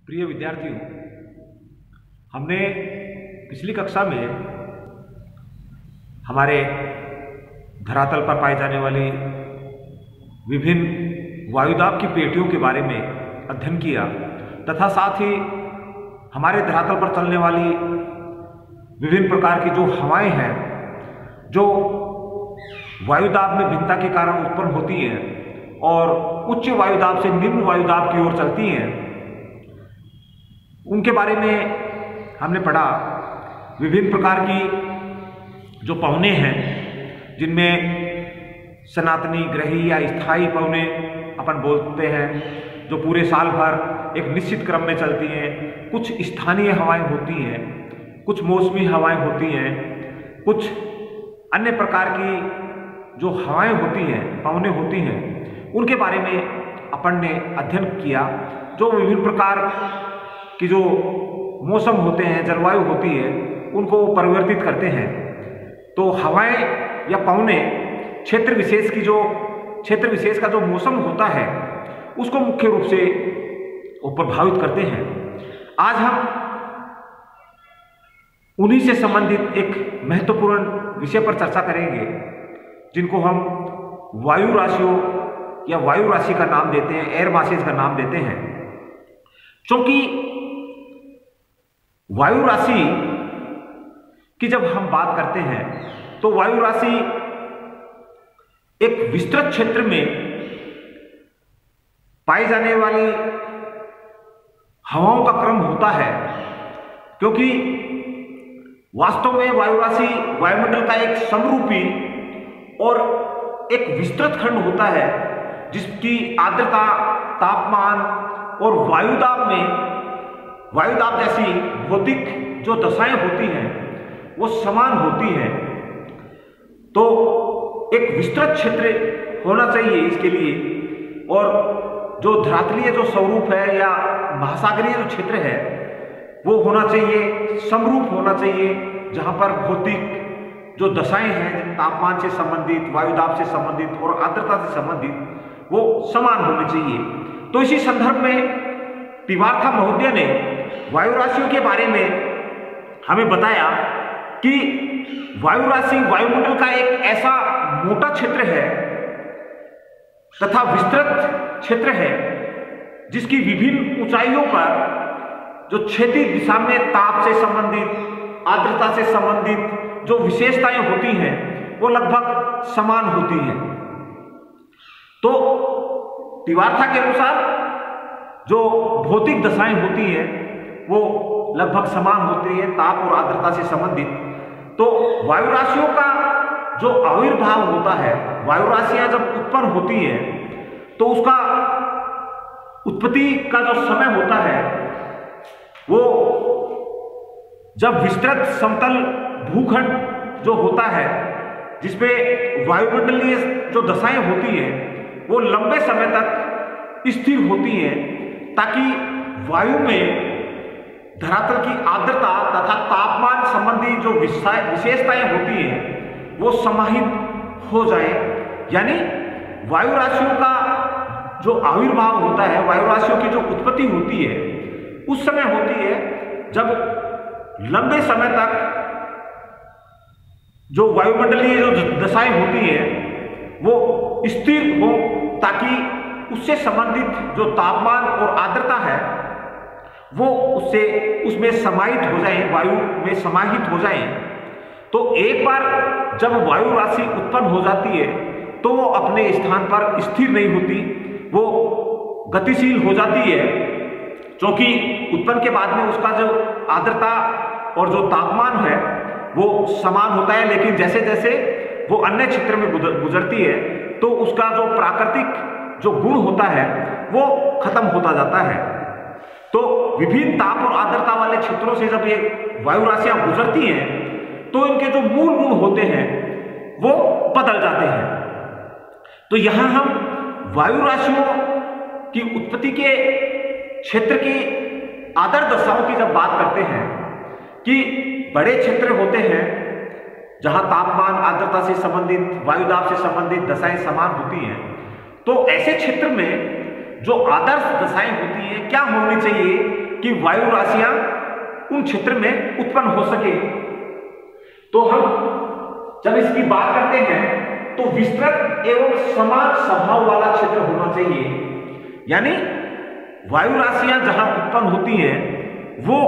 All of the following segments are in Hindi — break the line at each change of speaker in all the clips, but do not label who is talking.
प्रिय विद्यार्थियों, हमने पिछली कक्षा में हमारे धरातल पर पाई जाने वाली विभिन्न वायुदाब की पेटियों के बारे में अध्ययन किया तथा साथ ही हमारे धरातल पर चलने वाली विभिन्न प्रकार की जो हवाएं हैं जो वायुदाब में भिन्नता के कारण उत्पन्न होती हैं और उच्च वायुदाब से निम्न वायुदाब की ओर चलती हैं, उनके बारे में हमने पढ़ा। विभिन्न प्रकार की जो पवनें हैं जिनमें सनातनी, ग्रही या स्थायी पवनें अपन बोलते हैं, जो पूरे साल भर एक निश्चित क्रम में चलती हैं। कुछ स्थानीय हवाएं होती हैं, कुछ मौसमी हवाएं होती हैं, कुछ अन्य प्रकार की जो हवाएं होती हैं, पवनें होती हैं, उनके बारे में अपन ने अध्ययन किया। जो विभिन्न प्रकार की जो मौसम होते हैं, जलवायु होती है, उनको परिवर्तित करते हैं। तो हवाएं या पवनें क्षेत्र विशेष का जो मौसम होता है उसको मुख्य रूप से प्रभावित करते हैं। आज हम उन्हीं से संबंधित एक महत्वपूर्ण विषय पर चर्चा करेंगे जिनको हम वायु राशियों या वायु राशि का नाम देते हैं, एयर मासेज का नाम देते हैं। क्योंकि वायु राशि की जब हम बात करते हैं तो वायु राशि एक विस्तृत क्षेत्र में पाई जाने वाली हवाओं का क्रम होता है, क्योंकि वास्तव में वायु राशि वायुमंडल का एक समरूपी और एक विस्तृत खंड होता है जिसकी आर्द्रता, तापमान और वायुदाब जैसी भौतिक जो दशाएं होती हैं वो समान होती हैं। तो एक विस्तृत क्षेत्र होना चाहिए इसके लिए, और जो धरातलीय जो स्वरूप है या महासागरीय जो क्षेत्र है वो होना चाहिए, समरूप होना चाहिए, जहां पर भौतिक जो दशाएं हैं, तापमान से संबंधित, वायुदाब से संबंधित और आर्द्रता से संबंधित, वो समान होने चाहिए। तो इसी संदर्भ में तिवार्था महोदय ने वायु राशियों के बारे में हमें बताया कि वायु राशि वायुमंडल का एक ऐसा मोटा क्षेत्र है तथा विस्तृत क्षेत्र है जिसकी विभिन्न ऊंचाइयों पर जो क्षैतिज दिशा में ताप से संबंधित, आर्द्रता से संबंधित जो विशेषताएं होती हैं वो लगभग समान होती हैं। तो तिवार्था के अनुसार जो भौतिक दशाएं होती हैं वो लगभग समान होती है ताप और आर्द्रता से संबंधित। तो वायु राशियों का जो आविर्भाव होता है, वायु राशियां जब उत्पन्न होती हैं तो उसका उत्पत्ति का जो समय होता है वो जब विस्तृत समतल भूखंड जो होता है जिसपे वायुमंडलीय जो दशाएं होती हैं वो लंबे समय तक स्थिर होती हैं, ताकि वायु में धरातल की आर्द्रता तथा तापमान संबंधी जो विशेषताएं होती हैं वो समाहित हो जाए। यानी वायु राशियों का जो आविर्भाव होता है, वायु राशियों की जो उत्पत्ति होती है उस समय होती है जब लंबे समय तक जो वायुमंडलीय जो दशाएं होती हैं वो स्थिर हो, ताकि उससे संबंधित जो तापमान और आर्द्रता है वो उसमें समाहित हो जाए, वायु में समाहित हो जाए। तो एक बार जब वायु राशि उत्पन्न हो जाती है तो वो अपने स्थान पर स्थिर नहीं होती, वो गतिशील हो जाती है, क्योंकि उत्पन्न के बाद में उसका जो आर्द्रता और जो तापमान है वो समान होता है, लेकिन जैसे जैसे वो अन्य क्षेत्र में गुजरती है तो उसका जो प्राकृतिक जो गुण होता है वो खत्म होता जाता है। तो विभिन्न ताप और आर्द्रता वाले क्षेत्रों से जब ये वायु राशियां गुजरती हैं तो इनके जो मूल गुण होते हैं वो बदल जाते हैं। तो यहां हम वायु राशियों की उत्पत्ति के क्षेत्र की आदर्श दशाओं की जब बात करते हैं कि बड़े क्षेत्र होते हैं जहां तापमान, आर्द्रता से संबंधित, वायुदाब से संबंधित दशाएं समान होती हैं, तो ऐसे क्षेत्र में जो आदर्श दशाएं होती हैं, क्या होनी चाहिए कि वायु राशियां उन क्षेत्र में उत्पन्न हो सके। तो हम जब इसकी बात करते हैं तो विस्तृत एवं समान स्वभाव वाला क्षेत्र होना चाहिए, यानी वायु राशियां जहां उत्पन्न होती हैं वो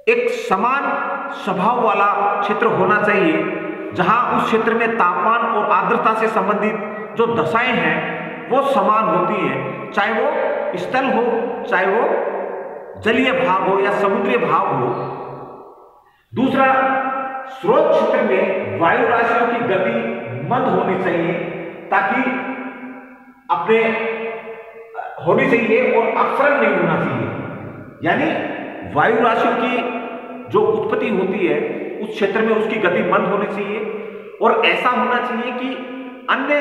एक समान स्वभाव वाला क्षेत्र होना चाहिए, जहां उस क्षेत्र में तापमान और आर्द्रता से संबंधित जो दशाएं हैं वो समान होती हैं, चाहे वो स्थल हो, चाहे वो जलीय भाग हो या समुद्रीय भाग हो। दूसरा, स्रोत क्षेत्र में वायु राशियों की गति मंद होनी चाहिए, ताकि अपने होनी चाहिए और अपसरण नहीं होना चाहिए, यानी वायु राशियों की जो उत्पत्ति होती है उस क्षेत्र में उसकी गति मंद होनी चाहिए और ऐसा होना चाहिए कि अन्य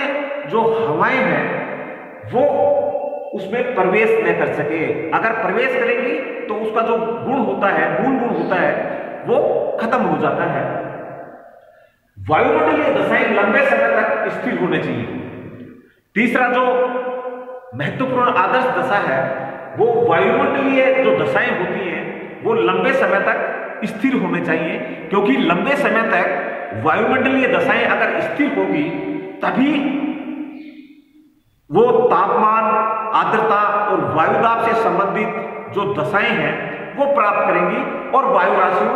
जो हवाएं हैं वो उसमें प्रवेश न कर सके। अगर प्रवेश करेंगी तो उसका जो गुण होता है, मूल गुण होता है, वो खत्म हो जाता है। वायुमंडलीय दशाएं लंबे समय तक स्थिर होने चाहिए। तीसरा जो महत्वपूर्ण आदर्श दशा है वो वायुमंडलीय जो दशाएं होती हैं वो लंबे समय तक स्थिर होने चाहिए, क्योंकि लंबे समय तक वायुमंडलीय दशाएं अगर स्थिर होगी तभी वो तापमान, आर्द्रता और वायुदाब से संबंधित जो दशाएं हैं वो प्राप्त करेंगी और वायु राशियों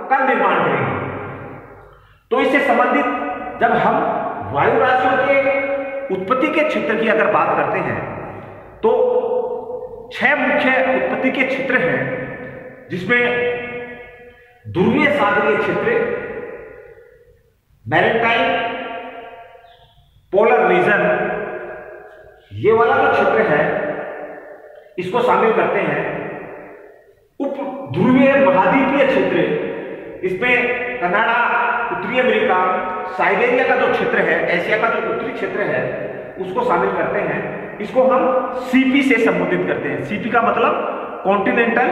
का निर्माण करेंगी। तो इससे संबंधित जब हम वायु राशियों के उत्पत्ति के क्षेत्र की अगर बात करते हैं तो 6 मुख्य उत्पत्ति के क्षेत्र हैं, जिसमें ध्रुवीय सागरीय क्षेत्र, मैरीटाइम, पोलर रीजन, ये वाला जो क्षेत्र है इसको शामिल करते हैं। उप ध्रुवीय महाद्वीपीय क्षेत्र, इसमें कनाडा, उत्तरी अमेरिका, साइबेरिया का जो क्षेत्र है, एशिया का जो उत्तरी क्षेत्र है उसको शामिल करते हैं। इसको हम सीपी से संबोधित करते हैं। सीपी का मतलब कॉन्टिनेंटल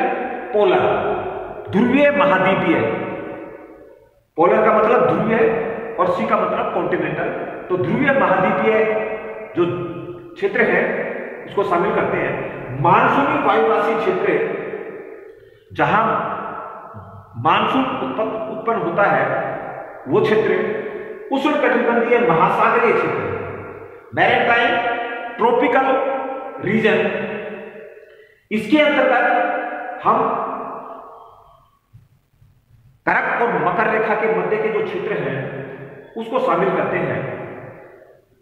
पोलर, ध्रुवीय महाद्वीपीय। पोलर का मतलब ध्रुवीय और सी का मतलब कॉन्टिनेंटल। तो ध्रुवीय महाद्वीपीय जो क्षेत्र है इसको शामिल करते हैं। मानसूनी वायु राशि क्षेत्र, जहां मानसून उत्पन्न होता है वो क्षेत्र, उष्णकटिबंधीय महासागरीय क्षेत्र, मैरीटाइम, ट्रॉपिकल रीजन, इसके अंतर्गत हम कर्क और मकर रेखा के मध्य के जो क्षेत्र हैं उसको शामिल करते हैं।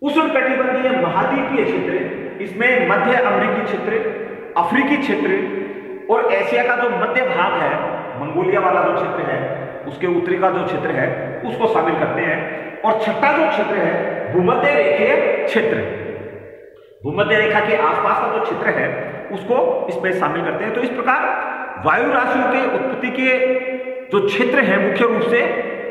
उष्णकटिबंधीय महाद्वीपीय क्षेत्र, इसमें मध्य अमेरिकी क्षेत्र, अफ्रीकी क्षेत्र और एशिया का जो मध्य भाग है, मंगोलिया वाला जो क्षेत्र है उसके उत्तरी का जो क्षेत्र है उसको शामिल करते हैं। और छठा जो क्षेत्र है भूमध्य रेखीय क्षेत्र, भूमध्य रेखा के आसपास का जो क्षेत्र है उसको इसमें शामिल करते हैं। तो इस प्रकार वायु राशियों के उत्पत्ति के जो क्षेत्र हैं मुख्य रूप से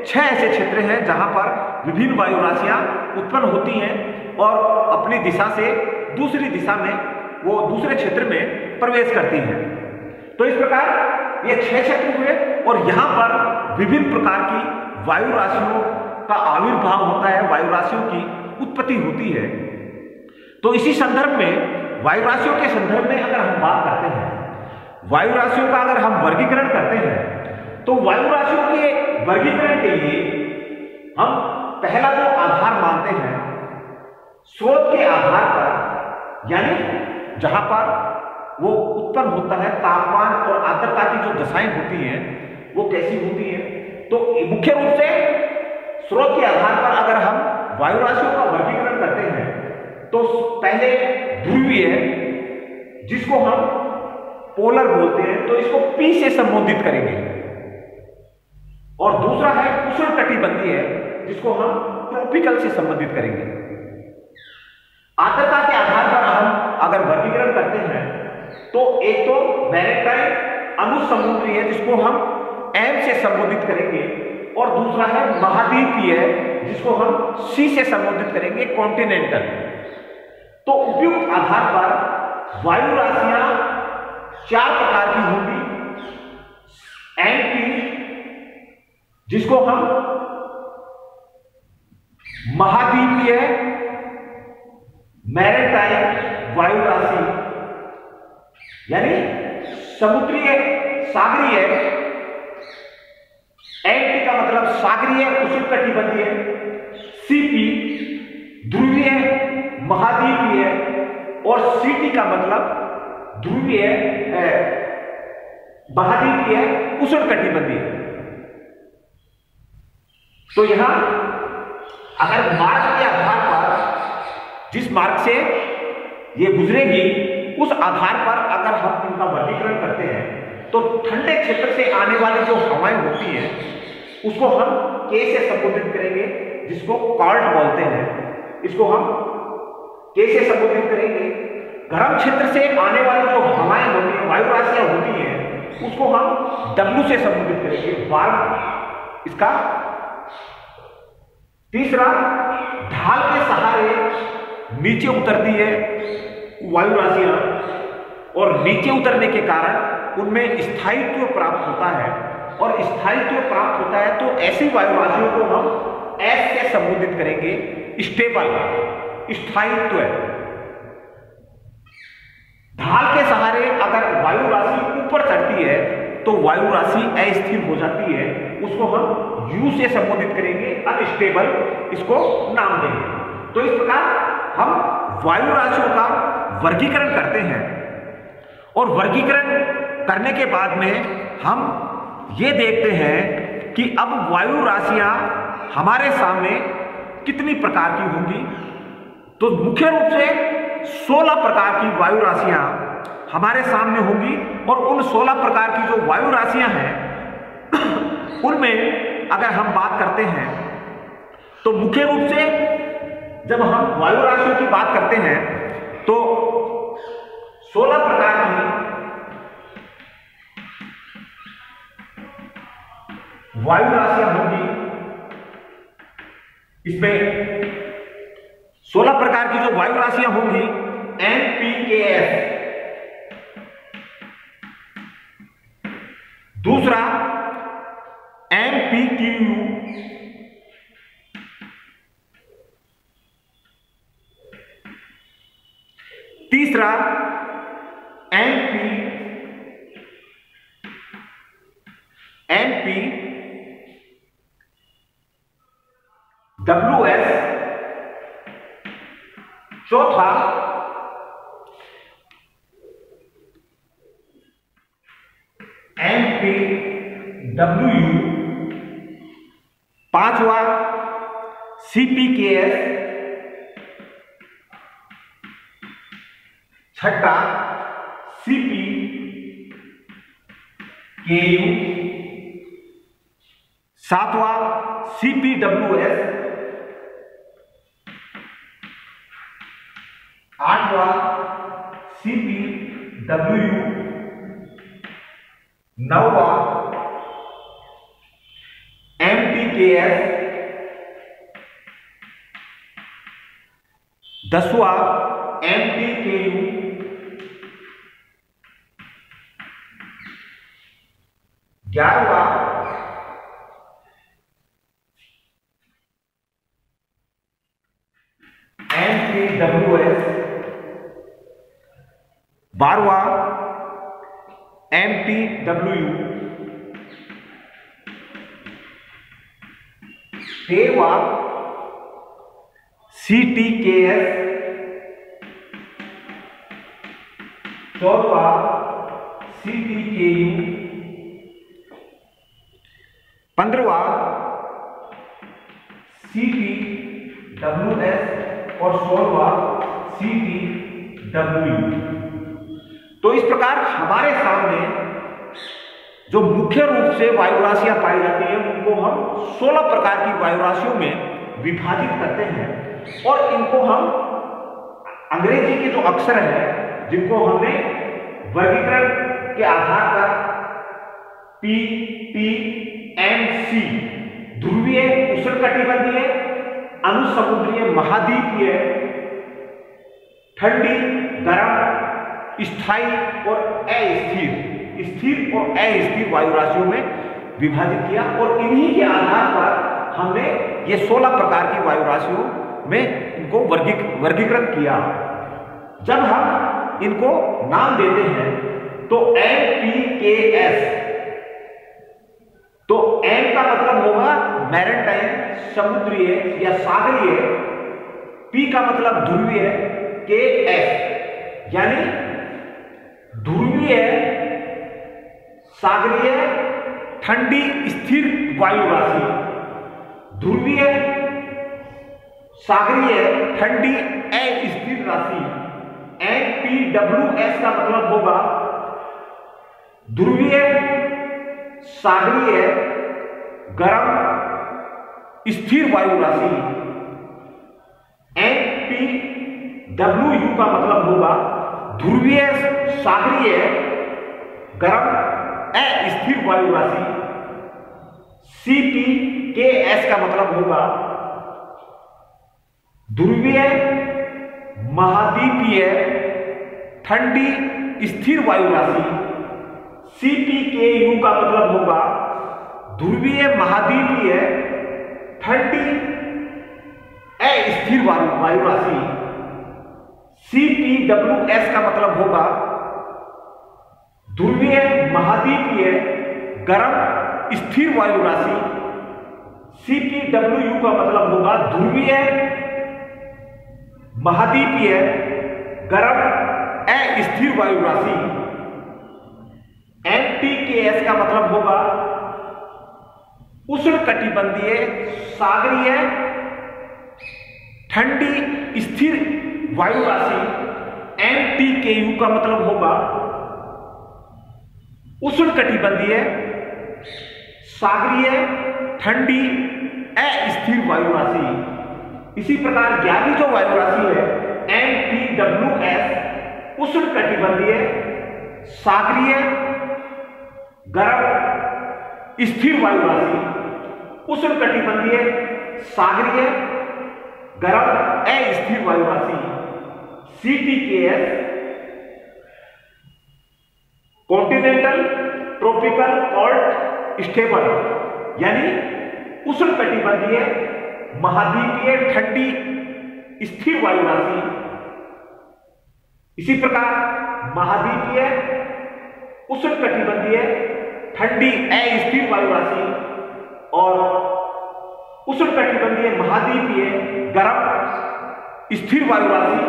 6 ऐसे क्षेत्र हैं जहां पर विभिन्न वायु राशियां उत्पन्न होती हैं और अपनी दिशा से दूसरी दिशा में वो दूसरे क्षेत्र में प्रवेश करती हैं। तो इस प्रकार ये 6 क्षेत्र हुए और यहाँ पर विभिन्न प्रकार की वायु राशियों का आविर्भाव होता है, वायु राशियों की उत्पत्ति होती है। तो इसी संदर्भ में वायु राशियों के संदर्भ में अगर हम बात करते हैं, वायु राशियों का अगर हम वर्गीकरण करते हैं तो वायु राशियों के वर्गीकरण के लिए हम पहला जो आधार मानते हैं स्रोत के आधार पर, यानी जहां पर वो उत्पन्न होता है, तापमान और आर्द्रता की जो दशाएं होती हैं वो कैसी होती हैं। तो मुख्य रूप से स्रोत के आधार पर अगर हम वायु राशियों का वर्गीकरण करते हैं तो पहले ध्रुवीय है जिसको हम पोलर बोलते हैं, तो इसको P से संबोधित करेंगे। और दूसरा है उष्णकटिबंधीय है जिसको हम ट्रॉपिकल से संबोधित करेंगे। आर्द्रता के आधार पर हम अगर वर्गीकरण करते हैं तो एक तो मैरीटाइम अनुसमुद्री है जिसको हम M से संबोधित करेंगे और दूसरा है महाद्वीपीय है जिसको हम C से संबोधित करेंगे, कॉन्टिनेंटल। तो उपयुक्त आधार पर वायु राशियां 4 प्रकार की होंगी। MP जिसको हम महाद्वीपीय, मैरीटाइम, वायु राशि यानी समुद्रीय सागरीय, एंटी का मतलब सागरीय उष्णकटिबंधीय, सीपी ध्रुवीय महाद्वीपीय और सीटी का मतलब ध्रुवीय महाद्वीपीय उष्णकटिबंधीय। तो यहां अगर मार्ग के आधार पर जिस मार्ग से ये गुजरेगी उस आधार पर अगर हम इनका वर्गीकरण करते हैं तो ठंडे क्षेत्र से आने वाली जो हवाएं होती हैं उसको हम के से संबोधित करेंगे, जिसको कॉल्ड बोलते हैं, इसको हम के से संबोधित करेंगे। गर्म क्षेत्र से आने वाली जो हवाएं होती हैं, वायु राशियां होती हैं, उसको हम डब्ल्यू से संबोधित करेंगे, वार्म इसका। तीसरा, ढाल के सहारे नीचे उतरती है वायु राशियां और नीचे उतरने के कारण उनमें स्थायित्व प्राप्त होता है, और स्थायित्व प्राप्त होता है तो ऐसी वायु राशियों को हम एस से संबोधित करेंगे, स्टेबल, स्थायित्व। ढाल के सहारे अगर वायु राशि ऊपर चढ़ती है तो वायु राशि अस्थिर हो जाती है, उसको हम यू से संबोधित करेंगे, अनस्टेबल इसको नाम देंगे। तो इस प्रकार हम वायु राशियों का वर्गीकरण करते हैं, और वर्गीकरण करने के बाद में हम ये देखते हैं कि अब वायु राशियां हमारे सामने कितनी प्रकार की होंगी। तो मुख्य रूप से 16 प्रकार की वायु राशियां हमारे सामने होंगी, और उन 16 प्रकार की जो वायु राशियां हैं उनमें अगर हम बात करते हैं तो मुख्य रूप से जब हम वायु राशियों की बात करते हैं तो 16 प्रकार की वायु राशियां होंगी। इसमें 16 प्रकार की जो वायु राशियां होंगी, NPKS, दूसरा MPQU, तीसरा NPWS, चौथा MPWU, पांचवा CPKS, छठा CPKU, सातवां CPWS, आठवां CPWU, नौवां MTKS, 10वां MTKU, 11वां MTWS, 12वां MTWU, 13वां CTKS, 14वां CTKU, 15वां CTWS और 16वां CTWU। तो इस प्रकार हमारे सामने जो मुख्य रूप से वायु राशियां पाई जाती हैं उनको हम 16 प्रकार की वायु राशियों में विभाजित करते हैं, और इनको हम अंग्रेजी के जो अक्षर हैं जिनको हमने वर्गीकरण के आधार पर PPMC, ध्रुवीय उष्णकटिबंधीय, अनुसमुद्रीय महाद्वीपीय, ठंडी, गर्म, स्थायी और अस्थिर, स्थिर और अस्थिर वायु राशियों में विभाजित किया, और इन्हीं के आधार पर हमने ये 16 प्रकार की वायु राशियों में इनको वर्गीकरण किया। जब हम इनको नाम देते हैं तो MPKS, तो M का मतलब होगा मैरीटाइम, समुद्रीय या सागरीय, P का मतलब ध्रुवीय, KS यानी ध्रुवीय, सागरीय, ठंडी स्थिर वायु राशि, ध्रुवीय, सागरीय, ठंडी अस्थिर राशि। NPWS का मतलब होगा ध्रुवीय, सागरीय, गर्म, स्थिर वायु राशि। NPWU का मतलब होगा ध्रुवीय, सागरीय, गर्म, अस्थिर वायु राशि। CPKS का मतलब होगा ध्रुवीय, महाद्वीपीय, ठंडी स्थिर वायु राशि। CPKU का मतलब होगा ध्रुवीय, महाद्वीपीय, ठंडी अस्थिर वायु राशि। CPWS का मतलब होगा ध्रुवीय, महाद्वीपीय, गर्म, स्थिर वायु राशि। CPWU का मतलब होगा ध्रुवीय, महाद्वीपीय, गर्म, अस्थिर वायु राशि। NPKS का मतलब होगा उष्णकटिबंधीय, सागरीय, ठंडी स्थिर वायु राशि। NPKU का मतलब होगा उष्णकटिबंधीय, सागरीय, ठंडी अस्थिर वायु राशि। इसी प्रकार 11वीं जो वायु राशि है MPWS, उष्णकटिबंधीय, सागरीय, गर्म, स्थिर वायु राशि। उष्णकटिबंधीय, सागरीय, गर्म, अस्थिर वायु राशि। CPKS continental, tropical, cold, stable यानी उष्णकटिबंधीय, महाद्वीपीय, ठंडी स्थिर वायु राशि। इसी प्रकार महाद्वीपीय, उष्णकटिबंधीय, ठंडी अस्थिर वायु राशि और उष्णकटिबंधीय, महाद्वीपीय, गर्म, स्थिर वायु राशि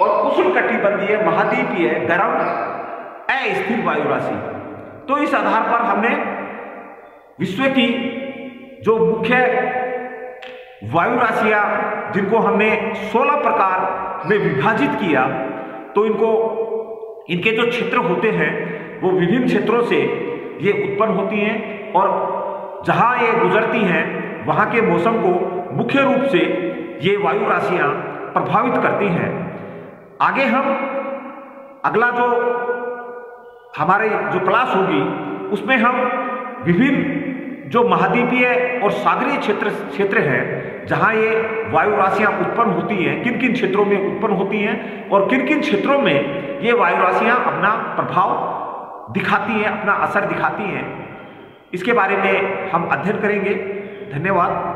और उष्णकटिबंधीय, महाद्वीपीय, गर्म, अस्थिर वायु राशि। तो इस आधार पर हमने विश्व की जो मुख्य वायु राशियां जिनको हमने 16 प्रकार में विभाजित किया, तो इनके जो क्षेत्र होते हैं वो विभिन्न क्षेत्रों से ये उत्पन्न होती हैं और जहां ये गुजरती हैं वहां के मौसम को मुख्य रूप से ये वायु राशियां प्रभावित करती हैं। आगे हम अगला जो हमारे जो क्लास होगी उसमें हम विभिन्न जो महाद्वीपीय और सागरीय क्षेत्र हैं जहां ये वायु राशियां उत्पन्न होती हैं, किन किन क्षेत्रों में उत्पन्न होती हैं और किन किन क्षेत्रों में ये वायु राशियां अपना प्रभाव दिखाती हैं, अपना असर दिखाती हैं, इसके बारे में हम अध्ययन करेंगे। धन्यवाद।